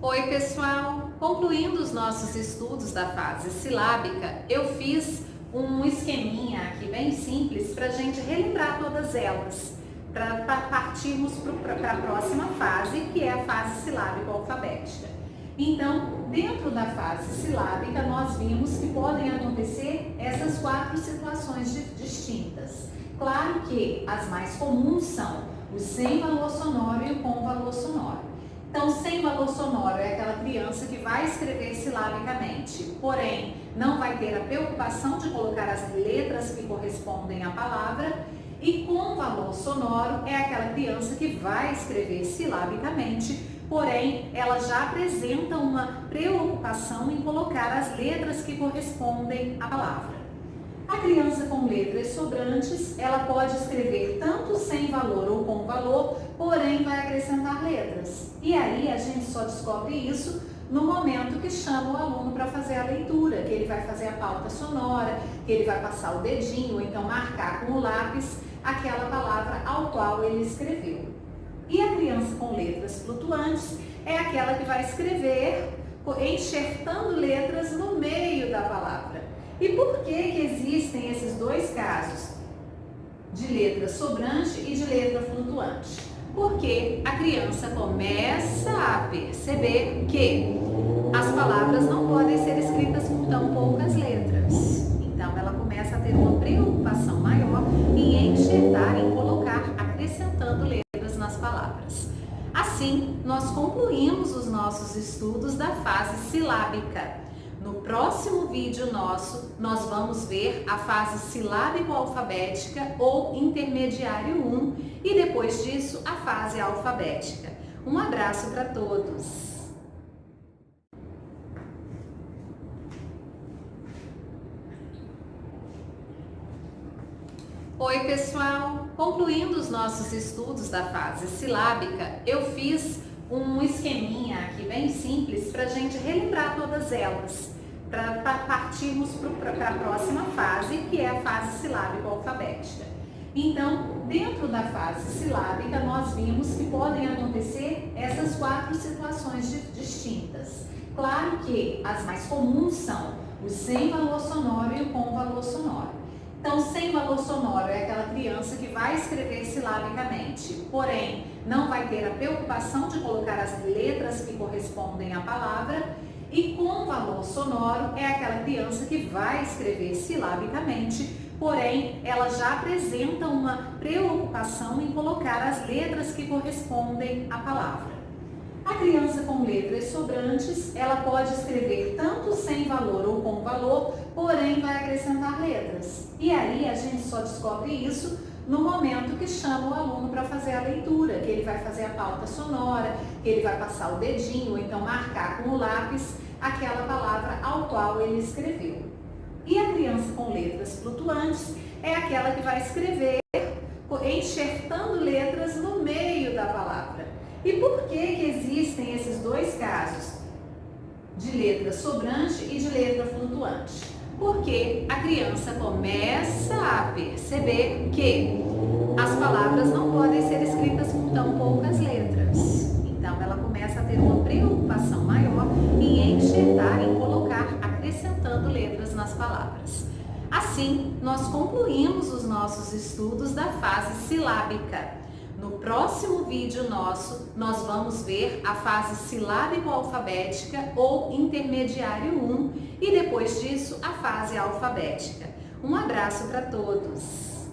Oi, pessoal! Concluindo os nossos estudos da fase silábica, eu fiz um esqueminha aqui bem simples para a gente relembrar todas elas, para partirmos para a próxima fase, que é a fase silábica alfabética. Então, dentro da fase silábica, nós vimos que podem acontecer essas 4 situações distintas. Claro que as mais comuns são o sem valor sonoro e o com valor sonoro. Então, sem valor sonoro é aquela criança que vai escrever silabicamente, porém, não vai ter a preocupação de colocar as letras que correspondem à palavra. E com valor sonoro é aquela criança que vai escrever silabicamente, porém, ela já apresenta uma preocupação em colocar as letras que correspondem à palavra. A criança com letras sobrantes, ela pode escrever tanto sem valor ou com valor, porém vai acrescentar letras. E aí a gente só descobre isso no momento que chama o aluno para fazer a leitura, que ele vai fazer a pauta sonora, que ele vai passar o dedinho, ou então marcar com o lápis aquela palavra ao qual ele escreveu. E a criança com letras flutuantes é aquela que vai escrever enxertando letras no meio da palavra. E por que existem esses dois casos, de letra sobrante e de letra flutuante? Porque a criança começa a perceber que as palavras não podem ser escritas com tão poucas letras. Então ela começa a ter uma preocupação maior em enxertar, em colocar, acrescentando letras nas palavras. Assim, nós concluímos os nossos estudos da fase silábica. No próximo vídeo nosso, nós vamos ver a fase silábico-alfabética ou intermediário 1 e depois disso a fase alfabética. Um abraço para todos! Oi, pessoal! Concluindo os nossos estudos da fase silábica, eu fiz um esqueminha aqui bem simples para a gente relembrar todas elas, para partirmos para a próxima fase, que é a fase silábico-alfabética. Então, dentro da fase silábica, nós vimos que podem acontecer essas 4 situações distintas. Claro que as mais comuns são o sem valor sonoro e o com valor sonoro. Então, sem valor sonoro é aquela criança que vai escrever silabicamente, porém, não vai ter a preocupação de colocar as letras que correspondem à palavra. E com valor sonoro é aquela criança que vai escrever silabicamente, porém, ela já apresenta uma preocupação em colocar as letras que correspondem à palavra. A criança com letras sobrantes, ela pode escrever tanto sem valor ou com valor, porém vai acrescentar letras. E aí a gente só descobre isso no momento que chama o aluno para fazer a leitura, que ele vai fazer a pauta sonora, que ele vai passar o dedinho, ou então marcar com o lápis aquela palavra ao qual ele escreveu. E a criança com letras flutuantes é aquela que vai escrever enxertando letras no meio da palavra. E por que existem esses dois casos, de letra sobrante e de letra flutuante? Porque a criança começa a perceber que as palavras não podem ser escritas com tão poucas letras. Então ela começa a ter uma preocupação maior em enxertar, em colocar, acrescentando letras nas palavras. Assim, nós concluímos os nossos estudos da fase silábica. No próximo vídeo nosso, nós vamos ver a fase silábico-alfabética ou intermediário 1 e depois disso a fase alfabética. Um abraço para todos!